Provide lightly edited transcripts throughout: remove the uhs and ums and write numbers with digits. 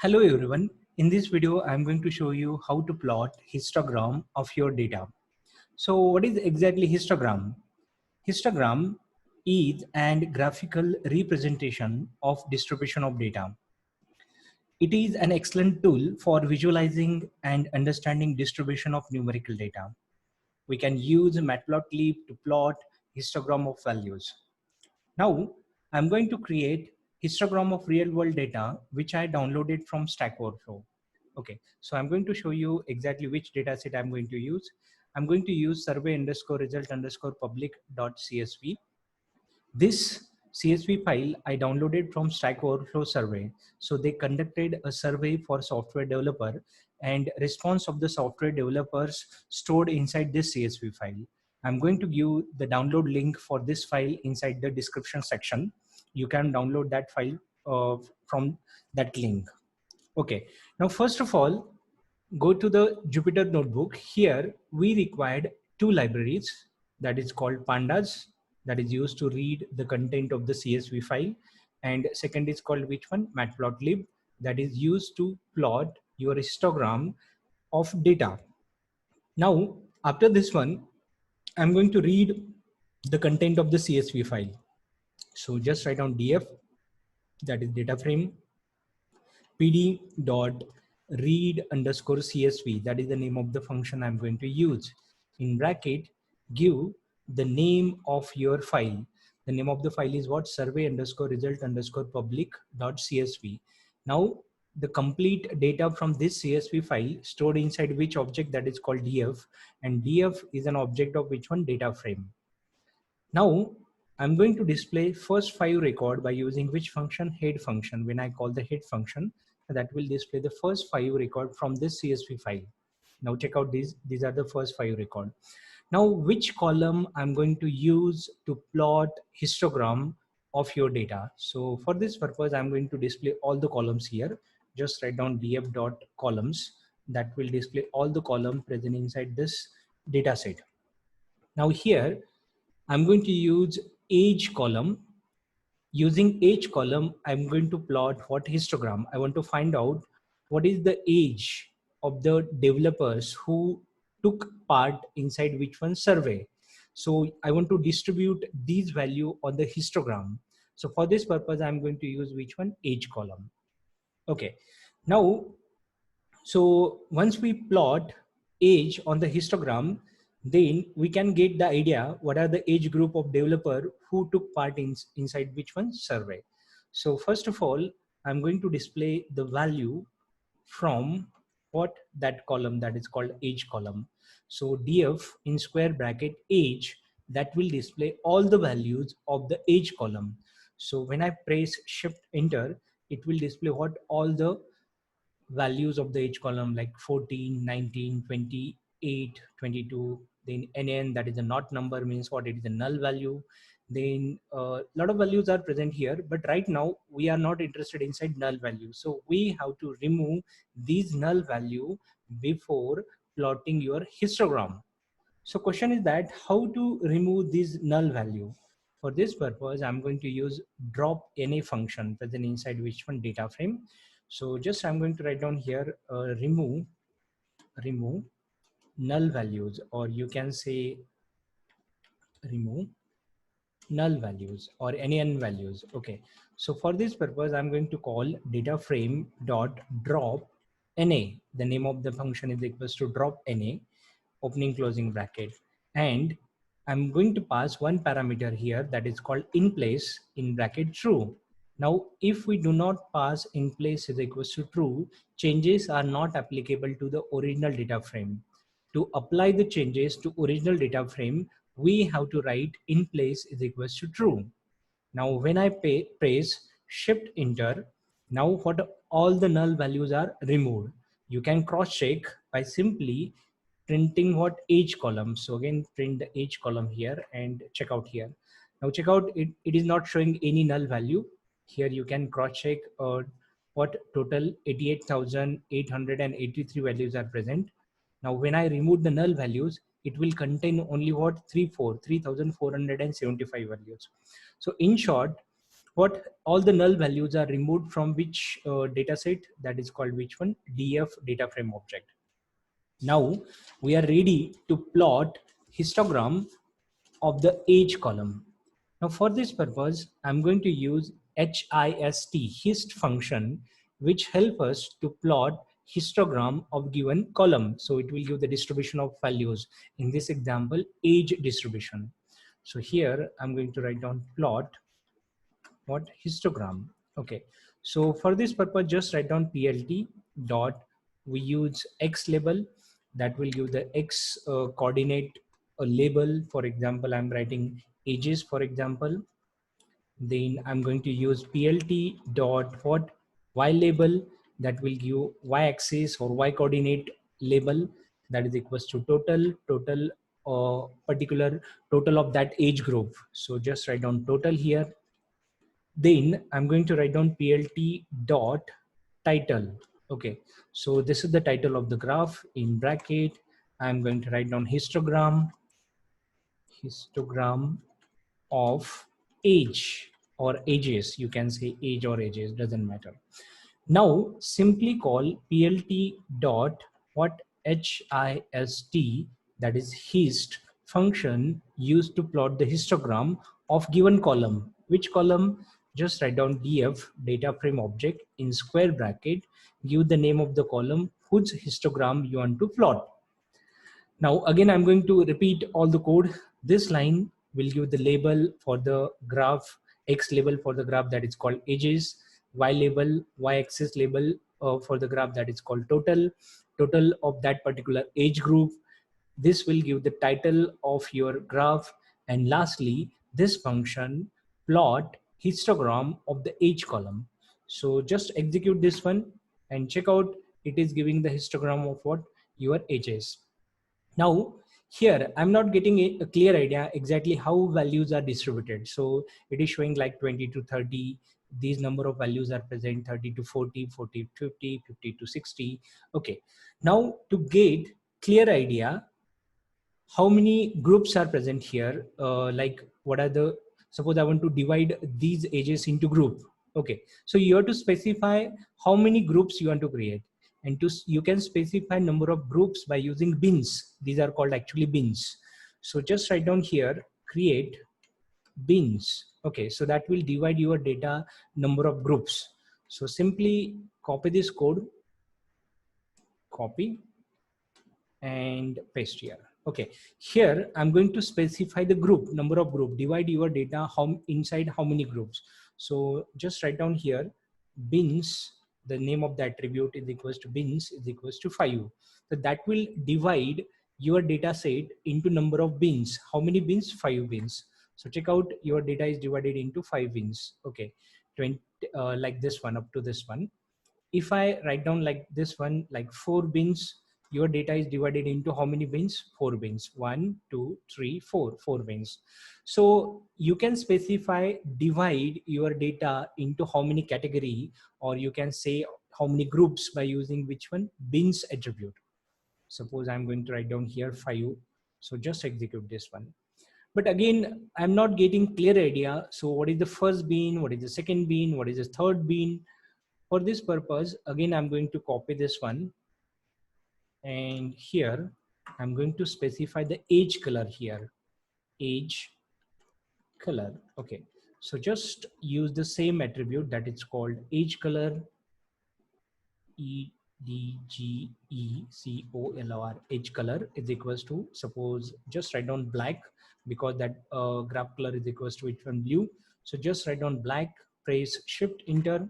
Hello everyone. In this video, I'm going to show you how to plot histogram of your data. So what is exactly histogram? Histogram is an graphical representation of distribution of data. It is an excellent tool for visualizing and understanding distribution of numerical data. We can use Matplotlib to plot histogram of values. Now, I'm going to create histogram of real world data, which I downloaded from Stack Overflow. Okay, so I'm going to show you exactly which data set I'm going to use. I'm going to use survey underscore result underscore public dot CSV. This CSV file I downloaded from Stack Overflow survey. So they conducted a survey for software developer and response of the software developers stored inside this CSV file. I'm going to give the download link for this file inside the description section. You can download that file from that link. Okay, now first of all, go to the Jupyter notebook. Here we required two libraries, that is called pandas, that is used to read the content of the CSV file, and second is called which one? Matplotlib, that is used to plot your histogram of data. Now after this one, I'm going to read the content of the CSV file. So just write down df, that is data frame, pd dot read underscore CSV, that is the name of the function I'm going to use. In bracket, give the name of your file. The name of the file is what? Survey underscore result underscore public dot CSV. Now the complete data from this CSV file stored inside which object? That is called df, and df is an object of which one? Data frame. Now I'm going to display first 5 record by using which function? Head function. When I call the head function, that will display the first 5 record from this CSV file. Now check out these are the first 5 record. Now which column I'm going to use to plot histogram of your data? So for this purpose, I'm going to display all the columns here. Just write down df dot columns, that will display all the columns present inside this data set. Now here I'm going to use age column. Using age column, I'm going to plot what? Histogram. I want to find out what is the age of the developers who took part inside which one? Survey. So I want to distribute these value on the histogram. So for this purpose, I'm going to use which one? Age column. Okay. Now, so once we plot age on the histogram, then we can get the idea what are the age group of developer who took part inside which one? Survey. So first of all, I'm going to display the value from what? That column, that is called age column. So df in square bracket age, that will display all the values of the age column. So when I press shift enter, it will display what? All the values of the age column, like 14, 19, 28, 22. Then NN, that is a not number, means what? It is a null value. Then a lot of values are present here, but right now we are not interested inside null value. So we have to remove these null value before plotting your histogram. So question is that how to remove this null value? For this purpose, I'm going to use drop NA function present inside which one? Data frame. So just I'm going to write down here remove null values, or you can say remove null values or any n values. Okay, so for this purpose, I'm going to call data frame dot drop NA. The name of the function is equals to drop NA, opening closing bracket, and I'm going to pass one parameter here, that is called in place in bracket true. Now if we do not pass in place is equals to true, changes are not applicable to the original data frame. To apply the changes to original data frame, we have to write in place is equals to true. Now when I press shift enter, now what? All the null values are removed. You can cross check by simply printing what? Age column. So again, print the age column here and check out here. Now check out, it is not showing any null value. Here you can cross check what? Total 88,883 values are present. Now when I remove the null values, it will contain only what? 3,475 values. So in short, what all the null values are removed from which data set, that is called which one, df data frame object. Now we are ready to plot histogram of the age column. Now for this purpose, I'm going to use hist function, which help us to plot histogram of given column. So it will give the distribution of values. In this example, age distribution. So here I'm going to write down plot what histogram. Okay, so for this purpose, just write down plt dot, we use x label, that will give the x coordinate a label. For example, I'm writing ages, for example. Then I'm going to use plt dot what y label, that will give y axis or y coordinate label, that is equals to total particular total of that age group. So just write down total here. Then I'm going to write down plt dot title. Okay, so this is the title of the graph. In bracket, I'm going to write down histogram of age or ages. You can say age or ages, doesn't matter. Now simply call plt dot what hist, that is hist function used to plot the histogram of given column. Which column? Just write down df data frame object in square bracket, give the name of the column whose histogram you want to plot. Now again, I'm going to repeat all the code. This line will give the label for the graph, X label for the graph, that is called ages, Y label, Y axis label for the graph, that is called total of that particular age group. This will give the title of your graph. And lastly, this function plot histogram of the age column. So just execute this one and check out, it is giving the histogram of what your ages. Now here I'm not getting a clear idea exactly how values are distributed. So it is showing like 20 to 30, these number of values are present, 30 to 40, 40 to 50, 50 to 60. Okay, now to get clear idea how many groups are present here, like what are the, suppose I want to divide these ages into group. Okay, so you have to specify how many groups you want to create, and you can specify number of groups by using bins. These are called actually bins. So just write down here create bins. Okay, so that will divide your data number of groups. So simply copy this code, copy and paste here. Okay, here I'm going to specify the group, number of group, divide your data inside how many groups. So just write down here bins, the name of the attribute is equals to bins is equals to 5. So that will divide your data set into number of bins. How many bins? 5 bins. So check out, your data is divided into 5 bins. Okay, 20 like this one up to this one. If I write down like this one, like 4 bins, your data is divided into how many bins? 4 bins. 1, 2, 3, 4. 4 bins. So you can specify, divide your data into how many category, or you can say how many groups by using which one? Bins attribute. Suppose I'm going to write down here 5. So just execute this one. But again, I'm not getting clear idea. So what is the first bin? What is the second bin? What is the third bin? For this purpose, again, I'm going to copy this one. And here, I'm going to specify the age color here. Age color. Okay. So just use the same attribute that it's called age color. EDGECOLOR, age color is equals to, suppose just write down black, because that graph color is equals to which one? Blue. So just write down black, press shift enter.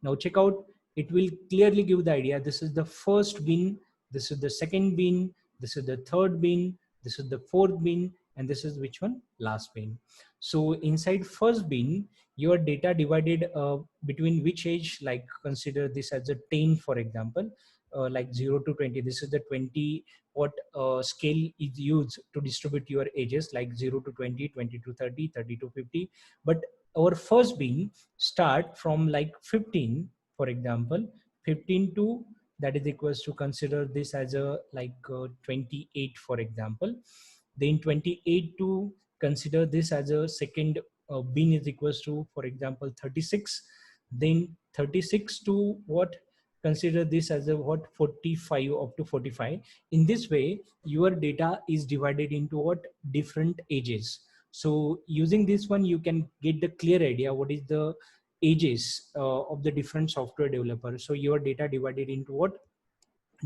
Now check out, it will clearly give the idea, this is the first bin, this is the second bin, this is the third bin, this is the fourth bin, and this is which one? Last bin. So inside first bin, your data divided between which age, like consider this as a 10, for example, like 0 to 20. This is the 20 what scale is used to distribute your ages, like 0 to 20, 20 to 30, 30 to 50. But our first being start from like 15, for example, 15 to, that is equals to, consider this as a like 28, for example. Then 28 to, consider this as a second bin is equals to, for example, 36, then 36 to what, consider this as a what, 45 up to 45. In this way your data is divided into what, different ages. So using this one you can get the clear idea what is the ages of the different software developers. So your data divided into what,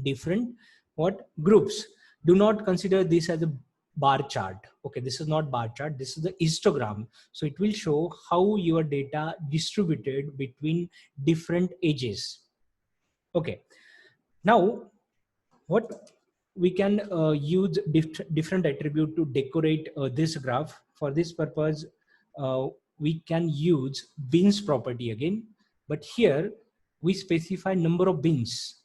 different what, groups. Do not consider this as a bar chart. Okay, this is not bar chart, this is the histogram. So it will show how your data distributed between different ages. Okay, now what we can use different attribute to decorate this graph. For this purpose we can use bins property again, but here we specify number of bins.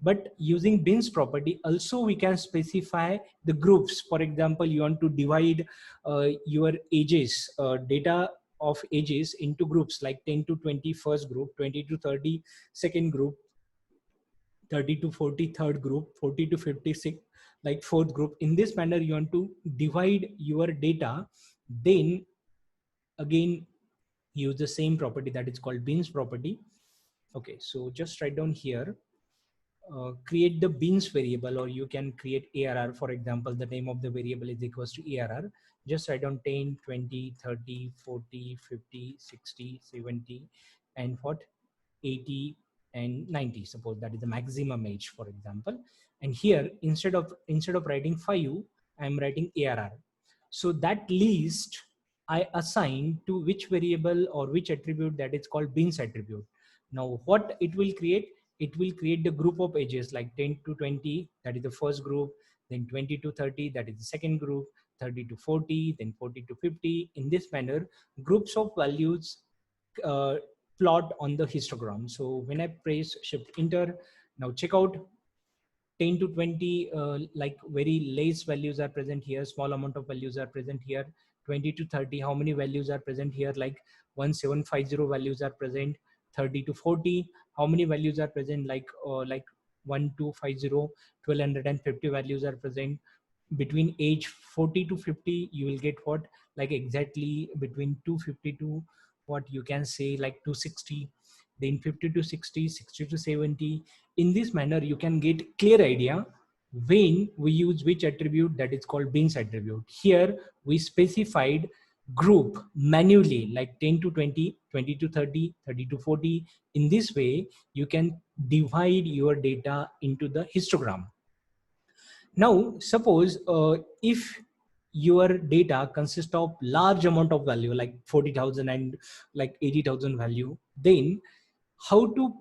But using bins property also we can specify the groups. For example, you want to divide your ages, data of ages into groups like 10 to 20 first group, 20 to 30 second group, 30 to 40 third group, 40 to 56 like fourth group. In this manner you want to divide your data. Then again use the same property that is called bins property. Okay, so just write down here, create the bins variable, or you can create ARR. For example, the name of the variable is equals to ARR. Just write down 10, 20, 30, 40, 50, 60, 70, and what, 80 and 90. Suppose that is the maximum age, for example. And here instead of writing 5, I'm writing ARR. So that list I assign to which variable or which attribute, that is called bins attribute. Now what it will create, it will create the group of ages like 10 to 20, that is the first group, then 20 to 30, that is the second group, 30 to 40, then 40 to 50. In this manner groups of values plot on the histogram. So when I press shift enter, now check out 10 to 20 like very less values are present here, small amount of values are present here. 20 to 30, how many values are present here, like 1750 values are present. 30 to 40, how many values are present, like 1250, 1250 values are present. Between age 40 to 50 you will get what, like exactly between 250 to what, you can say like 260. Then 50 to 60, 60 to 70. In this manner you can get clear idea when we use which attribute, that is called bins attribute. Here we specified group manually like 10 to 20, 20 to 30, 30 to 40. In this way you can divide your data into the histogram. Now suppose if your data consists of large amount of value like 40,000 and like 80,000 value, then how to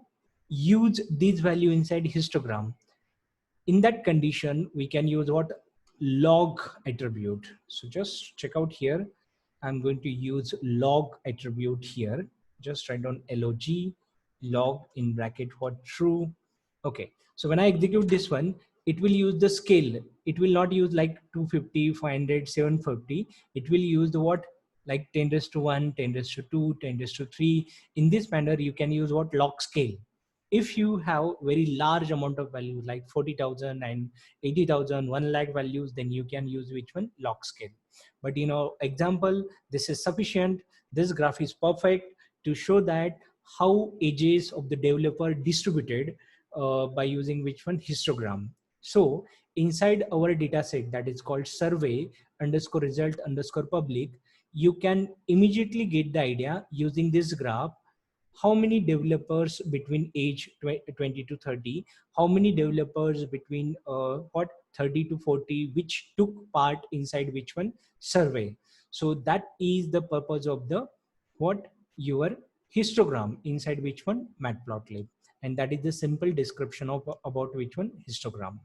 use this value inside histogram? In that condition we can use what, log attribute. So just check out here, I'm going to use log attribute here. Just write down log in bracket what, true. Okay, so when I execute this one, it will use the scale. It will not use like 250, 500, 750. It will use the what, like 10 raised to 1, 10 raised to 2, 10 raised to 3. In this manner you can use what, log scale. If you have very large amount of values like 40,000 and 80,000, 1 lakh values, then you can use which one, log scale. But example, this is sufficient. This graph is perfect to show that how ages of the developer distributed by using which one, histogram. So inside our data set that is called survey underscore result underscore public, you can immediately get the idea using this graph how many developers between age 20 to 30, how many developers between what, 30 to 40, which took part inside which one, survey. So that is the purpose of the what, your histogram inside which one, matplotlib. And that is the simple description of about which one, histogram.